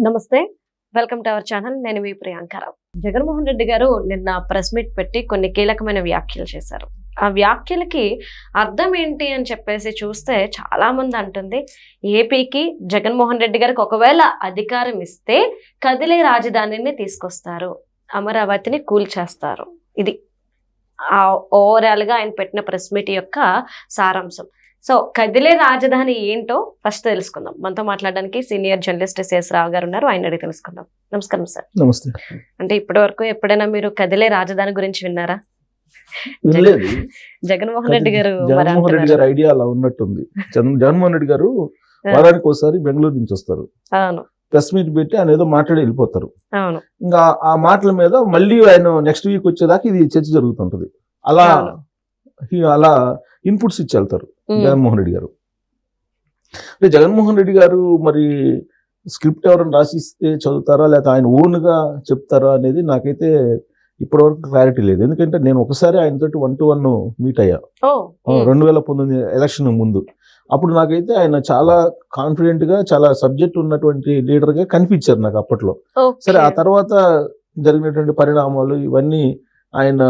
నమస్తే, welcome to our channel. నేను మీ ప్రియాంకరావు. జగన్మోహన్ రెడ్డి గారు నిన్న ప్రెస్ మీట్ పెట్టి కొన్ని కీలకమైన వ్యాఖ్యలు చేశారు. ఆ వ్యాఖ్యలకి అర్థం ఏంటి అని చెప్పేసి చూస్తే చాలా మంది అంటుంది, ఏపీకి జగన్మోహన్ రెడ్డి గారికి ఒకవేళ అధికారం ఇస్తే కదిలే రాజధానిని తీసుకొస్తారు, అమరావతిని కూల్చేస్తారు. ఇది ఓవరాల్ గా ఆయన పెట్టిన ప్రెస్ మీట్ యొక్క సారాంశం. సో కదిలే రాజధాని ఏంటో ఫస్ట్ తెలుసుకుందాం. మనతో మాట్లాడడానికి సీనియర్ జర్నలిస్ట్ సిఎస్ రావు గారు ఉన్నారు, ఆయన అడిగి తెలుసుకుందాం. నమస్కారం సార్. నమస్తే. అంటే ఇప్పటి వరకు ఎప్పుడైనా మీరు కదిలే రాజధాని గురించి విన్నారా? జగన్మోహన్ రెడ్డి గారు ఐడియా అలా ఉన్నట్టుంది. జగన్మోహన్ రెడ్డి గారు వారానికి ఒకసారి బెంగళూరు నుంచి వస్తారు, అవును, ప్రెస్ మీట్ పెట్టి ఆయన ఏదో మాట్లాడి వెళ్ళిపోతారు. అవును, ఇంకా ఆ మాటల మీద మళ్ళీ ఆయన నెక్స్ట్ వీక్ వచ్చేదాకా ఇది చర్చ జరుగుతుంటది. అలా ఇన్పుట్స్ ఇచ్చి వెళ్తారు జగన్మోహన్ రెడ్డి గారు. అంటే జగన్మోహన్ రెడ్డి గారు మరి స్క్రిప్ట్ ఎవరైనా రాసిస్తే చదువుతారా లేకపోతే ఆయన ఓన్ గా చెప్తారా అనేది నాకైతే ఇప్పటివరకు క్లారిటీ లేదు. ఎందుకంటే నేను ఒకసారి ఆయనతోటి 1-to-1 మీట్ అయ్యా 2019 ఎలక్షన్ ముందు. అప్పుడు నాకైతే ఆయన చాలా కాన్ఫిడెంట్ గా చాలా సబ్జెక్ట్ ఉన్నటువంటి లీడర్ గా కనిపించారు నాకు అప్పట్లో. సరే, ఆ తర్వాత జరిగినటువంటి పరిణామాలు ఇవన్నీ, ఆయన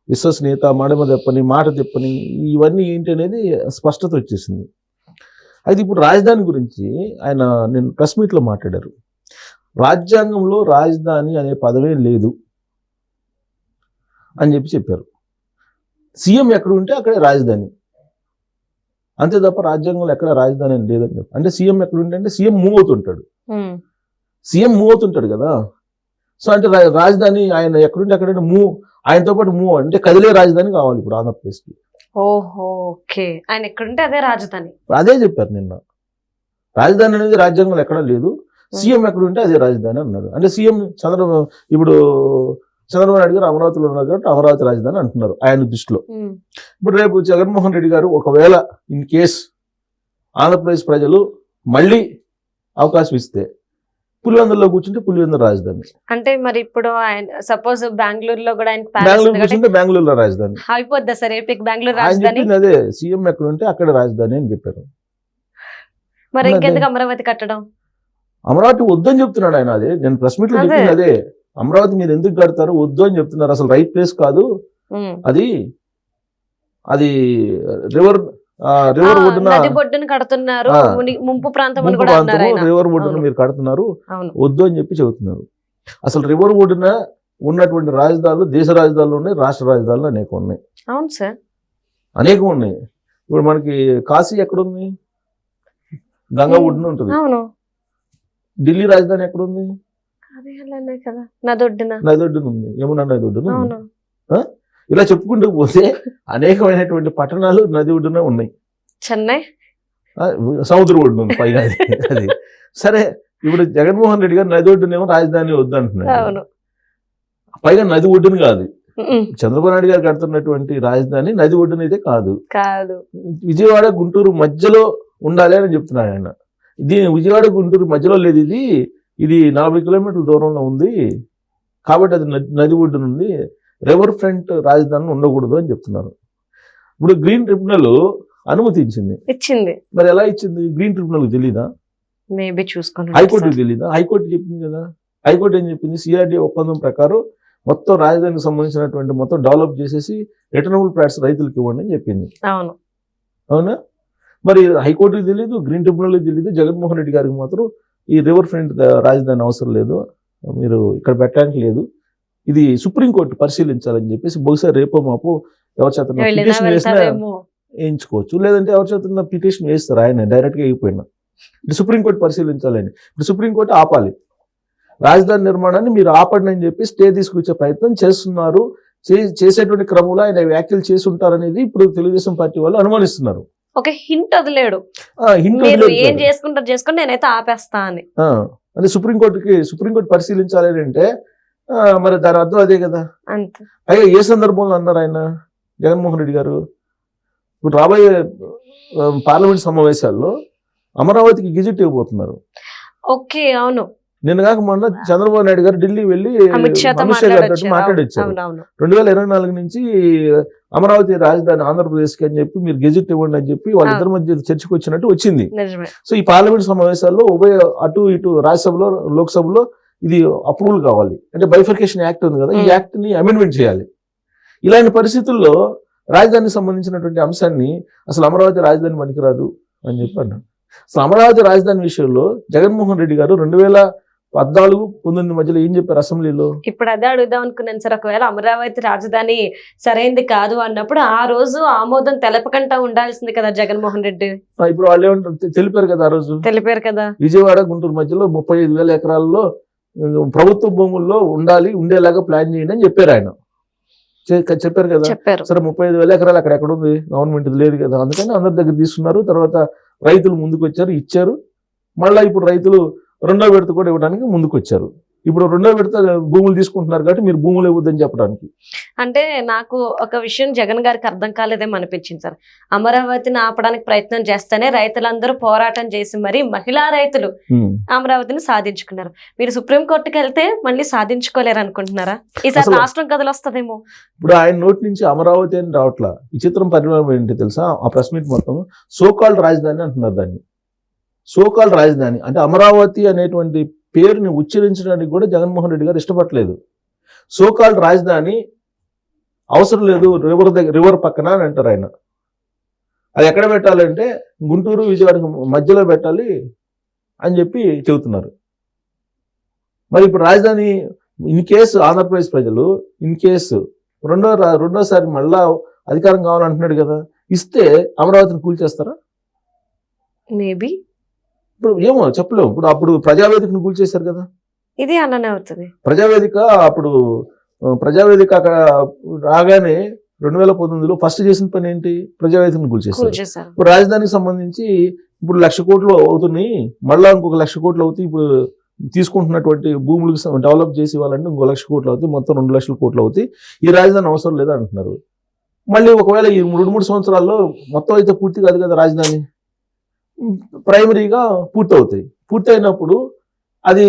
విశ్వసనీయత, మడమ తెప్పని, మాట తెప్పని, ఇవన్నీ ఏంటి అనేది స్పష్టత వచ్చేసింది. అయితే ఇప్పుడు రాజధాని గురించి ఆయన నేను ప్రెస్ మీట్లో మాట్లాడారు. రాజ్యాంగంలో రాజధాని అనే పదమే లేదు అని చెప్పారు. సీఎం ఎక్కడ ఉంటే అక్కడే రాజధాని, అంతే తప్ప రాజ్యాంగంలో ఎక్కడ రాజధాని అని లేదని చెప్పి. అంటే సీఎం ఎక్కడ ఉంటే అంటే సీఎం మూవ్ అవుతుంటాడు కదా. సో అంటే రాజధాని ఆయన ఎక్కడుంటే అక్కడంటే ఆయనతో పాటు మూవ్ అంటే కదిలే రాజధాని కావాలి ఇప్పుడు ఆంధ్రప్రదేశ్ కి. ఓకే, ఆయన ఎక్కడుంటే అదే రాజధాని. అదే చెప్పారు నిన్న. రాజధాని అనేది రాజ్యాంగంలో ఎక్కడా లేదు, సీఎం ఎక్కడుంటే అదే రాజధాని అన్నారు. అంటే సీఎం ఇప్పుడు చంద్రబాబు నాయుడు గారు అమరావతిలో ఉన్నారు కాబట్టి అమరావతి రాజధాని అంటున్నారు ఆయన దృష్టిలో. ఇప్పుడు రేపు జగన్మోహన్ రెడ్డి గారు ఒకవేళ ఇన్ కేస్ ఆంధ్రప్రదేశ్ ప్రజలు మళ్ళీ అవకాశం ఇస్తే పులివెందులో కూర్చుంటే పులివెందుల రాజధాని. అంటే మరి ఇప్పుడు ఆయన సపోజ్ బెంగళూరులో కూడా కూర్చుంటే బెంగళూరులో రాజధాని అయిపోద్దా సార్? ఏపీకి బెంగళూరు ఆయన రాజధాని చెప్పింది అదే, సీఎం ఎక్కడ ఉంటే అక్కడ రాజధాని అని చెప్పారు. మరి ఇంకెందుకు అమరావతి కట్టడం? అమరావతి వద్దని చెప్తున్నాడు ఆయన. అదే నేను ప్రెస్ మీట్ లో చెప్పింది అదే, అమరావతి మీరు ఎందుకు కడతారు, వద్దు అని చెప్తున్నారు. అసలు రైట్ ప్లేస్ కాదు అది. రివర్ ఒడ్డున కడుతున్నారు, ముంపు ప్రాంతం రివర్ ఒడ్డున మీరు కడుతున్నారు, వద్దు అని చెబుతున్నారు. అసలు రివర్ ఒడ్డున ఉన్నటువంటి రాజధానులు దేశ రాజధానులు ఉన్నాయి, రాష్ట్ర రాజధానులు అనేకం ఉన్నాయి. అవును సార్, అనేకం ఉన్నాయి. ఇప్పుడు మనకి కాశీ ఎక్కడుంది? గంగా ఒడ్డున ఉంటుంది. ఢిల్లీ రాజధాని ఎక్కడుంది? నదొడ్డున ఉంది, యమునా నది ఒడ్డున ఉంది. ఇలా చెప్పుకుంటూ పోతే అనేకమైనటువంటి పట్టణాలు నది ఒడ్డున ఉన్నాయి. చెన్నై సముద్ర ఒడ్డున ఉంది పైగా. అది సరే, ఇప్పుడు జగన్మోహన్ రెడ్డి గారు నది ఒడ్డునేమో రాజధాని వద్దంటున్నారు. పైగా నది ఒడ్డున కాదు, చంద్రబాబు నాయుడు గారు కడుతున్నటువంటి రాజధాని నది ఒడ్డున అయితే కాదు, విజయవాడ గుంటూరు మధ్యలో ఉండాలి అని చెప్తున్నారు ఆయన. విజయవాడ గుంటూరు మధ్యలో లేదు, ఇది 40 కిలోమీటర్ల దూరంలో ఉంది కాబట్టి అది నది ఒడ్డున ఉంది, రివర్ ఫ్రంట్ రాజధాని ఉండకూడదు అని చెప్తున్నారు. ఇప్పుడు గ్రీన్ ట్రిబ్యునల్ అనుమతి ఇచ్చింది. మరి ఎలా ఇచ్చింది? గ్రీన్ ట్రిబ్యునల్ తెలీదా? మేబీ చూసుకోండి. హైకోర్టుకి తెలీదా? హైకోర్టు చెప్పింది కదా. హైకోర్టు ఏం చెప్పింది? సిఆర్డీఏ ఒప్పందం ప్రకారం మొత్తం రాజధానికి సంబంధించినటువంటి మొత్తం డెవలప్ చేసేసి రిటర్నబుల్ ఫ్లాట్స్ రైతులకు ఇవ్వండి అని చెప్పింది. అవునా? మరి హైకోర్టుకి తెలీదు, గ్రీన్ ట్రిబ్యునల్కి తెలీదు, జగన్మోహన్ రెడ్డి గారికి మాత్రం ఈ రివర్ ఫ్రంట్ రాజధాని అవసరం లేదు, మీరు ఇక్కడ పెట్టడానికి లేదు, ఇది సుప్రీంకోర్టు పరిశీలించాలని చెప్పేసి బహుశా రేపో మాపో ఎవరి చేత పిటిషన్ వేసినా వేయించుకోవచ్చు, లేదంటే ఎవరి చేత పిటిషన్ వేస్తారు. ఆయన డైరెక్ట్గా అయిపోయినా ఇది సుప్రీంకోర్టు పరిశీలించాలని. ఇప్పుడు సుప్రీంకోర్టు ఆపాలి, రాజధాని నిర్మాణాన్ని మీరు ఆపండి అని చెప్పి స్టే తీసుకొచ్చే ప్రయత్నం చేస్తున్నారు. చేసేటువంటి క్రమంలో ఆయన వ్యాఖ్యలు చేసి ఉంటారనేది ఇప్పుడు తెలుగుదేశం పార్టీ వాళ్ళు అనుమానిస్తున్నారు. ఒక హింట్ వదిలేడు, ఏం చేసుకుంటారు చేసుకోండి, నేనైతే ఆపేస్తా అని. అంటే సుప్రీంకోర్టు పరిశీలించాలి అంటే మరి దాని అర్థం అదే కదా. పైగా ఏ సందర్భంలో అన్నారు ఆయన జగన్మోహన్ రెడ్డి గారు? ఇప్పుడు రాబోయే పార్లమెంట్ సమావేశాల్లో అమరావతికి గెజిట్ ఇవ్వబోతున్నారు. ఓకే, అవును. నిన్న కాక మొన్న చంద్రబాబు నాయుడు గారు ఢిల్లీ వెళ్ళి అమిత్ షాతో అమిత్ షా గారితో మాట్లాడొచ్చారు. మాట్లాడొచ్చారు. అవునవును. 2024 నుంచి అమరావతి రాజధాని ఆంధ్రప్రదేశ్ కి అని చెప్పి మీరు గెజిట్ ఇవ్వండి అని చెప్పి వాళ్ళిద్దరి మధ్య చర్చకు వచ్చినట్టు వచ్చింది. నిజమే. సో ఈ పార్లమెంట్ సమావేశాల్లో ఉభయ అటు ఇటు రాజ్యసభలో లోక్సభలో ఇది అప్రూవల్ కావాలి. అంటే బైఫర్కేషన్ యాక్ట్ ఉంది కదా, ఈ యాక్ట్ ని అమెండ్మెంట్ చేయాలి. ఇలాంటి పరిస్థితుల్లో రాజధానికి సంబంధించినటువంటి అంశాన్ని అసలు అమరావతి రాజధాని పనికిరాదు అని చెప్పి అన్నాడు. అసలు అమరావతి రాజధాని విషయంలో జగన్మోహన్ రెడ్డి గారు 2014-19 మధ్యలో ఏం చెప్పారు అసెంబ్లీలో? ఇప్పుడు అదే అడుగుదాం అనుకున్నాను సార్. ఒకవేళ అమరావతి రాజధాని సరైనది కాదు అన్నప్పుడు ఆ రోజు ఆమోదం తెలపకుండా ఉండాల్సింది కదా జగన్మోహన్ రెడ్డి. ఇప్పుడు వాళ్ళు ఏమంటారు తెలిపారు కదా, ఆ రోజు తెలిపారు కదా, విజయవాడ గుంటూరు మధ్యలో 35,000 ఎకరాల్లో ప్రభుత్వ భూముల్లో ఉండేలాగా ప్లాన్ చేయండి అని చెప్పారు ఆయన. చెప్పారు కదా. చెప్పారు. సరే 35,000 ఎకరాలు అక్కడ ఎక్కడ ఉంది, గవర్నమెంట్ లేదు కదా, అందుకని అందరి దగ్గర తీసుకున్నారు. తర్వాత రైతులు ముందుకు వచ్చారు, ఇచ్చారు. మళ్ళీ ఇప్పుడు రైతులు రెండో విడత కూడా ఇవ్వడానికి ముందుకు వచ్చారు. ఇప్పుడు రెండో విడత భూములు తీసుకుంటున్నారు కాబట్టి మీరు భూములు ఇవ్వద్దని చెప్పడానికి. అంటే నాకు ఒక విషయం జగన్ గారికి అర్థం కాలేదేమో అనిపించింది సార్. అమరావతిని ఆపడానికి ప్రయత్నం చేస్తేనే రైతులందరూ పోరాటం చేసి మరి మహిళా రైతులు అమరావతిని సాధించుకున్నారు. మీరు సుప్రీంకోర్టుకి వెళ్తే మళ్ళీ సాధించుకోలేరు అనుకుంటున్నారా? ఈసారి రాష్ట్రం కదలొస్తుందేమో. ఇప్పుడు ఆయన నోటి నుంచి అమరావతి అని రావట్లా. విచిత్రం పరిణామం ఏంటి తెలుసా? ఆ ప్రెస్ మీట్ మొత్తం సోకాల్డ్ రాజధాని అంటున్నారు దాన్ని. సోకాల్డ్ రాజధాని అంటే అమరావతి అనేటువంటి పేరుని ఉచ్చరించడానికి కూడా జగన్మోహన్ రెడ్డి గారు ఇష్టపడలేదు. సోకాల్డ్ రాజధాని అవసరం లేదు, రివర్ పక్కన అని అంటారు ఆయన. అది ఎక్కడ పెట్టాలంటే గుంటూరు విజయవాడ మధ్యలో పెట్టాలి అని చెప్పి చెబుతున్నారు. మరి ఇప్పుడు రాజధాని ఇన్ కేసు ఆంధ్రప్రదేశ్ ప్రజలు ఇన్ కేసు రెండోసారి మళ్ళా అధికారం కావాలంటున్నాడు కదా, ఇస్తే అమరావతిని కూల్చేస్తారా? మేబీ. ఇప్పుడు ఏమో చెప్పలేము. అప్పుడు ప్రజావేదికను కూల్చేశారు కదా, ఇది అలానే అవుతుంది. ప్రజావేదిక అక్కడ రాగానే 2019లో ఫస్ట్ చేసిన పని ఏంటి? ప్రజావేదికను కూల్చేశారు. ఇప్పుడు రాజధానికి సంబంధించి ఇప్పుడు 1,00,000 కోట్లు అవుతున్నాయి, మళ్ళా ఇంకొక 1,00,000 కోట్లు అవుతాయి. ఇప్పుడు తీసుకుంటున్నటువంటి భూములకు డెవలప్ చేసి ఇవ్వాలంటే ఇంకో 1,00,000 కోట్లు అవుతాయి, మొత్తం 2,00,000 కోట్లు అవుతాయి. ఈ రాజధాని అవసరం లేదా అంటున్నారు. మళ్ళీ ఒకవేళ ఈ 2-3 సంవత్సరాల్లో మొత్తం అయితే పూర్తి కాదు కదా, రాజధాని ప్రైమరీగా పూర్తవుతాయి. పూర్తయినప్పుడు అది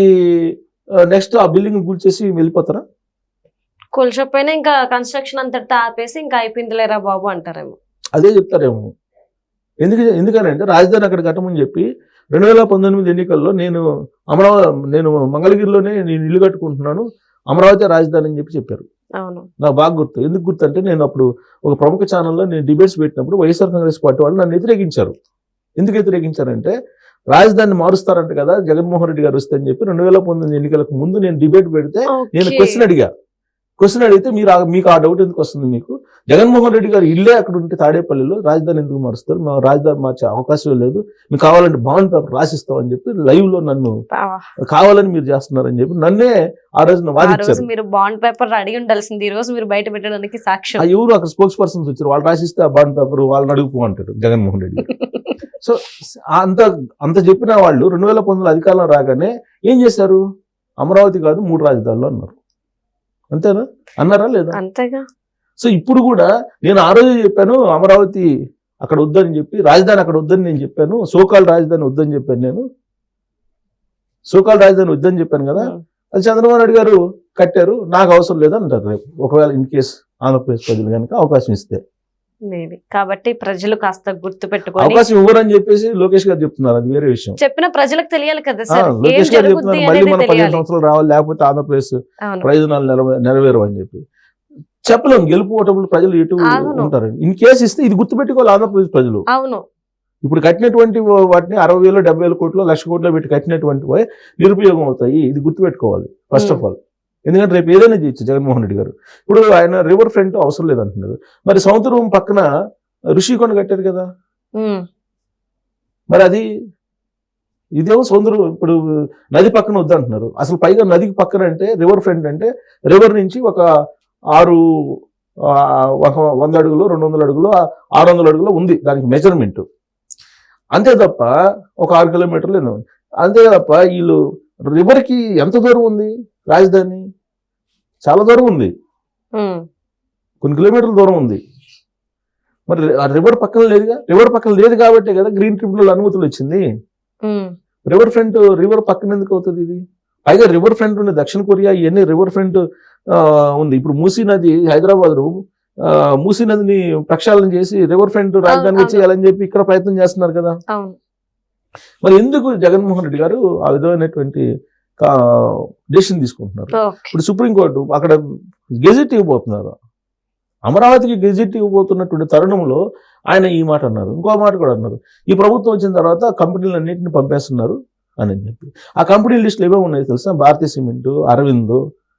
నెక్స్ట్ ఆ బిల్డింగ్ కూల్చేసి వెళ్ళిపోతారా? కూల్చకపోయినా ఇంకా కన్స్ట్రక్షన్ అంతటా ఆపేసి ఇంకా అయిపోయిందిలేరా బాబు అంటారేమో. అదే చెప్తారేమో. ఎందుకనంటే రాజధాని అక్కడ కట్టమని చెప్పి 2019 ఎన్నికల్లో నేను మంగళగిరిలోనే నేను ఇల్లు కట్టుకుంటున్నాను, అమరావతి రాజధాని అని చెప్పారు. అవును, నాకు బాగా గుర్తు. ఎందుకు గుర్తు అంటే నేను అప్పుడు ఒక ప్రముఖ ఛానల్లో నేను డిబేట్స్ పెట్టినప్పుడు వైఎస్ఆర్ కాంగ్రెస్ పార్టీ వాళ్ళు నన్ను వ్యతిరేకించారు. ఎందుకు వ్యతిరేకించారంటే రాజధానిని మారుస్తారంట కదా జగన్మోహన్ రెడ్డి గారు వస్తే అని చెప్పి 2019 ఎన్నికలకు ముందు నేను డిబేట్ పెడితే నేను క్వశ్చన్ అడిగితే మీకు ఆ డౌట్ ఎందుకు వస్తుంది? మీకు జగన్మోహన్ రెడ్డి గారు ఇల్లే అక్కడ ఉంటే తాడేపల్లిలో రాజధాని ఎందుకు మారుస్తారు? మా రాజధాని మార్చే అవకాశం లేదు, మీకు కావాలంటే బాండ్ పేపర్ రాసిస్తామని చెప్పి లైవ్ లో నన్ను కావాలని మీరు చేస్తున్నారని చెప్పి నన్నే ఆ రోజున వాదించారు. మీరు బాండ్ పేపర్ అడిగి ఉండాల్సింది, ఈ రోజు మీరు బయట పెట్టడానికి సాక్ష్యం. ఎవరు అక్కడ స్పోక్స్ పర్సన్స్ వచ్చారు, వాళ్ళు రాసిస్తే ఆ బాండ్ పేపర్ వాళ్ళని అడుగుపో అంటారు జగన్మోహన్ రెడ్డి. సో అంత చెప్పిన వాళ్ళు 2019 అధికారంలో రాగానే ఏం చేశారు? అమరావతి కాదు 3 రాజధానులు అన్నారు. అంతేనా? అన్నారా లేదా? అంతేగా. సో ఇప్పుడు కూడా నేను ఆ రోజు చెప్పాను అమరావతి అక్కడ వద్దని చెప్పి, రాజధాని అక్కడ వద్దని నేను చెప్పాను, సోకాల్డ్ రాజధాని వద్దని చెప్పాను. నేను సోకాల్డ్ రాజధాని వద్దని చెప్పాను కదా, అది చంద్రబాబు నాయుడు గారు కట్టారు, నాకు అవసరం లేదంటారు రేపు ఒకవేళ ఇన్ కేసు ఆంధ్రప్రదేశ్ ప్రజలు కనుక అవకాశం ఇస్తే. కాబట్టి ప్రజలు కాస్త గుర్తు పెట్టుకొని అవకాశం ఇవ్వరని చెప్పేసి లోకేష్ గారు చెప్తున్నారు, అది వేరే విషయం. చెప్పిన ప్రజలకు తెలియాలి కదా సార్. లోకేష్ గారు చెప్తున్నారు మళ్ళీ మన 15 సంవత్సరాలు రావాలి, లేకపోతే ఆంధ్రప్రదేశ్ ప్రయోజనాలు నెరవేరు అని చెప్పి. చెప్పలేము, గెలుపు ఓటములు ప్రజలు ఎటు ఉంటారండి. ఇన్ కేసు ఇస్తే ఇది గుర్తుపెట్టుకోవాలి ఆంధ్రప్రదేశ్ ప్రజలు. అవును, ఇప్పుడు కట్టినటువంటి వాటిని 60,000 70,000 కోట్లు 1,00,000 కోట్లు పెట్టి కట్టినటువంటి నిరుపయోగం అవుతాయి. ఇది గుర్తుపెట్టుకోవాలి ఫస్ట్ ఆఫ్ ఆల్. ఎందుకంటే రేపు ఏదైనా చేయొచ్చు జగన్మోహన్ రెడ్డి గారు. ఇప్పుడు ఆయన రివర్ ఫ్రంట్ అవసరం లేదంటున్నారు. మరి సముద్రం పక్కన ఋషికొండ కట్టారు కదా, మరి అది ఇదేమో సముద్రం. ఇప్పుడు నది పక్కన వద్దంటున్నారు. అసలు పైగా నదికి పక్కన అంటే రివర్ ఫ్రంట్ అంటే రివర్ నుంచి ఒక 100 అడుగులు 200 అడుగులు 600 అడుగులు ఉంది దానికి మెజర్మెంట్. అంతే తప్ప ఒక 6 కిలోమీటర్లు ఏదో. అంతే తప్ప వీళ్ళు రివర్కి ఎంత దూరం ఉంది రాజధాని? చాలా దూరం ఉంది, కొన్ని కిలోమీటర్ల దూరం ఉంది. మరి రివర్ పక్కన లేదుగా. రివర్ పక్కన లేదు కాబట్టి కదా గ్రీన్ ట్రిబ్యునల్ అనుమతులు వచ్చింది. రివర్ ఫ్రంట్ రివర్ పక్కన ఎందుకు అవుతుంది? ఇది పైగా రివర్ ఫ్రంట్ ఉంది, దక్షిణ కొరియా ఇవన్నీ రివర్ ఫ్రంట్ ఉంది. ఇప్పుడు మూసీ నది హైదరాబాద్ మూసీ నదిని ప్రక్షాళన చేసి రివర్ ఫ్రంట్ రాజధానిగా చేయాలని చెప్పి ఇక్కడ ప్రయత్నం చేస్తున్నారు కదా. మరి ఎందుకు జగన్మోహన్ రెడ్డి గారు ఆ విధమైనటువంటి డెసిషన్ తీసుకుంటున్నారు? ఇప్పుడు సుప్రీంకోర్టు అక్కడ గెజెట్ ఇవ్వబోతున్నారు, అమరావతికి గెజెట్ ఇవ్వబోతున్నటువంటి తరుణంలో ఆయన ఈ మాట అన్నారు. ఇంకో మాట కూడా అన్నారు, ఈ ప్రభుత్వం వచ్చిన తర్వాత కంపెనీలన్నింటినీ పంపేస్తున్నారు అని చెప్పి. ఆ కంపెనీ లిస్టులు ఏమేమి ఉన్నాయి తెలుసా? భారతీయ సిమెంట్, అరవింద్,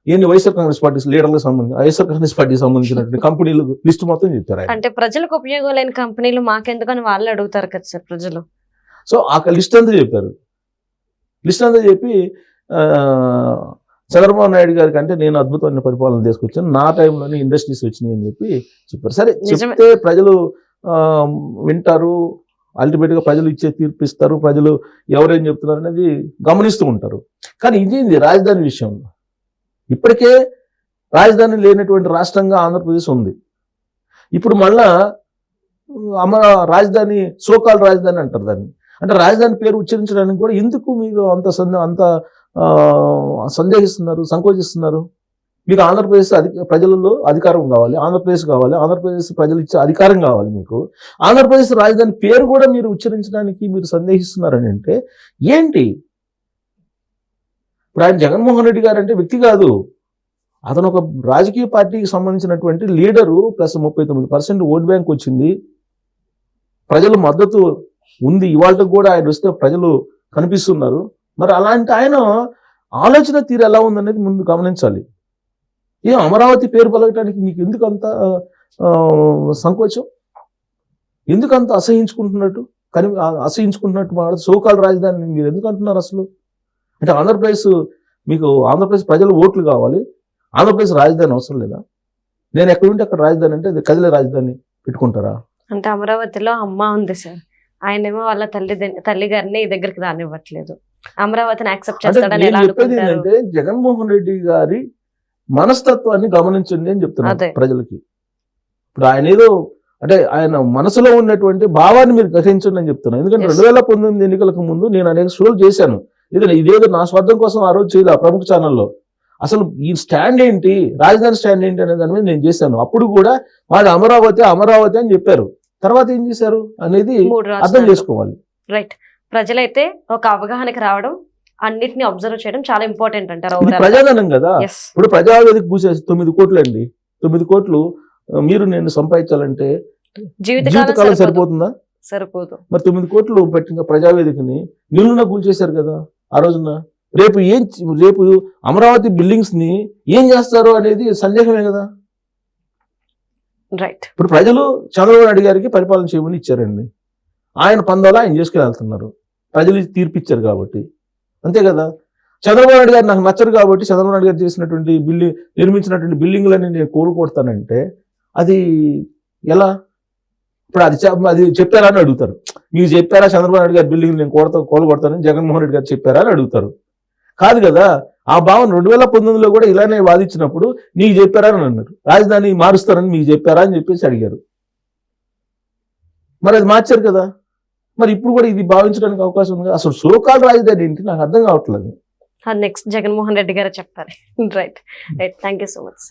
ఇవన్నీ వైఎస్ఆర్ కాంగ్రెస్ పార్టీ లీడర్లకు సంబంధించి వైఎస్ఆర్ కాంగ్రెస్ పార్టీకి సంబంధించినటువంటి కంపెనీలు లిస్టు మొత్తం చెప్పారు. అంటే ప్రజలకు ఉపయోగం లేని కంపెనీలు మాకెందుకని వాళ్ళు అడుగుతారు కదా సార్ ప్రజలు. సో ఆ లిస్ట్ అంతా చెప్పారు. లిస్ట్ అంతా చెప్పి చంద్రబాబు నాయుడు గారికి అంటే నేను అద్భుతమైన పరిపాలన తీసుకొచ్చాను, నా టైంలోనే ఇండస్ట్రీస్ వచ్చినాయి అని చెప్పారు. సరే చెప్తే ప్రజలు వింటారు, అల్టిమేట్ గా ప్రజలు ఇచ్చే తీర్పు ఇస్తారు, ప్రజలు ఎవరేం చెప్తున్నారు అనేది గమనిస్తూ ఉంటారు. కానీ ఇది రాజధాని విషయంలో ఇప్పటికే రాజధాని లేనటువంటి రాష్ట్రంగా ఆంధ్రప్రదేశ్ ఉంది. ఇప్పుడు మళ్ళా రాజధాని సోకాల్ రాజధాని అంటారు దాన్ని. అంటే రాజధాని పేరు ఉచ్చరించడానికి కూడా ఎందుకు మీరు అంత సందేహిస్తున్నారు, సంకోచిస్తున్నారు? మీకు ఆంధ్రప్రదేశ్ ప్రజలలో అధికారం కావాలి, ఆంధ్రప్రదేశ్ కావాలి, ఆంధ్రప్రదేశ్ ప్రజలు ఇచ్చే అధికారం కావాలి మీకు. ఆంధ్రప్రదేశ్ రాజధాని పేరు కూడా మీరు ఉచ్చరించడానికి మీరు సందేహిస్తున్నారని అంటే ఏంటి? ఇప్పుడు ఆయన జగన్మోహన్ రెడ్డి గారు అంటే వ్యక్తి కాదు, అతను ఒక రాజకీయ పార్టీకి సంబంధించినటువంటి లీడరు. ప్లస్ 39% ఓట్ బ్యాంక్ వచ్చింది, ప్రజల మద్దతు ఉంది. ఇవాళకు కూడా ఆయన వస్తే ప్రజలు కనిపిస్తున్నారు. మరి అలాంటి ఆయన ఆలోచన తీరు ఎలా ఉందనేది ముందు గమనించాలి. అమరావతి పేరు పలకటానికి మీకు ఎందుకు అంత సంకోచం, ఎందుకు అంత అసహించుకుంటున్నట్టు మాట? సోకాల్ రాజధాని మీరు ఎందుకు అంటున్నారు అసలు? అంటే ఆంధ్రప్రదేశ్ మీకు ఆంధ్రప్రదేశ్ ప్రజలు ఓట్లు కావాలి, ఆంధ్రప్రదేశ్ రాజధాని అవసరం లేదా? నేను ఎక్కడుంటే అక్కడ రాజధాని అంటే కదిలే రాజధాని పెట్టుకుంటారా? అంటే అమరావతిలో అమ్మ ఉంది సార్, ఆయనేమో వాళ్ళ తల్లి గారిని దగ్గరికి రానివ్వట్లేదు. అమరావతిని యాక్సెప్ట్ చేస్తాడని ఎలా చెప్పేది ఏంటంటే జగన్మోహన్ రెడ్డి గారి మనస్తత్వాన్ని గమనించండి అని చెప్తున్నారు ప్రజలకి. ఇప్పుడు ఆయన ఏదో అంటే ఆయన మనసులో ఉన్నటువంటి భావాన్ని మీరు గ్రహించండి అని చెప్తున్నాను. ఎందుకంటే 2019 ఎన్నికలకు ముందు నేను అనేక షోలు చేశాను. ఇదేదో నా స్వార్థం కోసం ఆ రోజు చేయలే ప్రముఖ ఛానల్లో. అసలు ఈ స్టాండ్ ఏంటి, రాజధాని స్టాండ్ ఏంటి అనే దాని మీద నేను చేశాను. అప్పుడు కూడా వాళ్ళు అమరావతి అమరావతి అని చెప్పారు. తర్వాత ఏం చేశారు అనేది అర్థం చేసుకోవాలి. రైట్, ప్రజలైతే ఒక అవగాహనకి రావడం, అన్నిటిని అబ్జర్వ్ చేయడం చాలా ఇంపార్టెంట్ అంటారు. ప్రజాధనం కదా. ఇప్పుడు ప్రజావేదిక కూసేసి 9 కోట్లు అండి, 9 కోట్లు మీరు నేను సంపాదించాలంటే జీవితకాలం సరిపోతుందా? సరిపోదు. మరి 9 కోట్లు పెట్టిన ప్రజావేదికని నిలువున కూల్చేశారు కదా ఆ రోజున. రేపు అమరావతి బిల్డింగ్స్ ని ఏం చేస్తారు అనేది సందేహమే కదా. రైట్, ఇప్పుడు ప్రజలు చంద్రబాబు నాయుడు గారికి పరిపాలన చేయమని ఇచ్చారండి, ఆయన పందాలా ఆయన చేసుకుని వెళ్తున్నారు, ప్రజలు తీర్పిచ్చారు కాబట్టి, అంతే కదా. చంద్రబాబు నాయుడు గారు నాకు నచ్చరు కాబట్టి చంద్రబాబు నాయుడు గారు చేసినటువంటి నిర్మించినటువంటి బిల్డింగ్లని నేను కోలుకొడతానంటే అది ఎలా? ఇప్పుడు అది చెప్పారా అని అడుగుతారు. మీకు చెప్పారా చంద్రబాబు నాయుడు గారి బిల్డింగ్ నేను కోలుకొడతానని జగన్మోహన్ రెడ్డి గారు చెప్పారా అని అడుగుతారు. కాదు కదా. ఆ భావన 2019లో కూడా ఇలానే వాదించినప్పుడు నీకు చెప్పారా అని అన్నారు, రాజధాని మారుస్తారని మీకు చెప్పారా అని చెప్పేసి అడిగారు. మరి అది మార్చారు కదా. మరి ఇప్పుడు కూడా ఇది భావించడానికి అవకాశం ఉంది. అసలు సోకాల్ రాజధాని ఏంటి నాకు అర్థం కావట్లేదు. నెక్స్ట్ జగన్మోహన్ రెడ్డి గారు చెప్తారు. Right, thank you so much.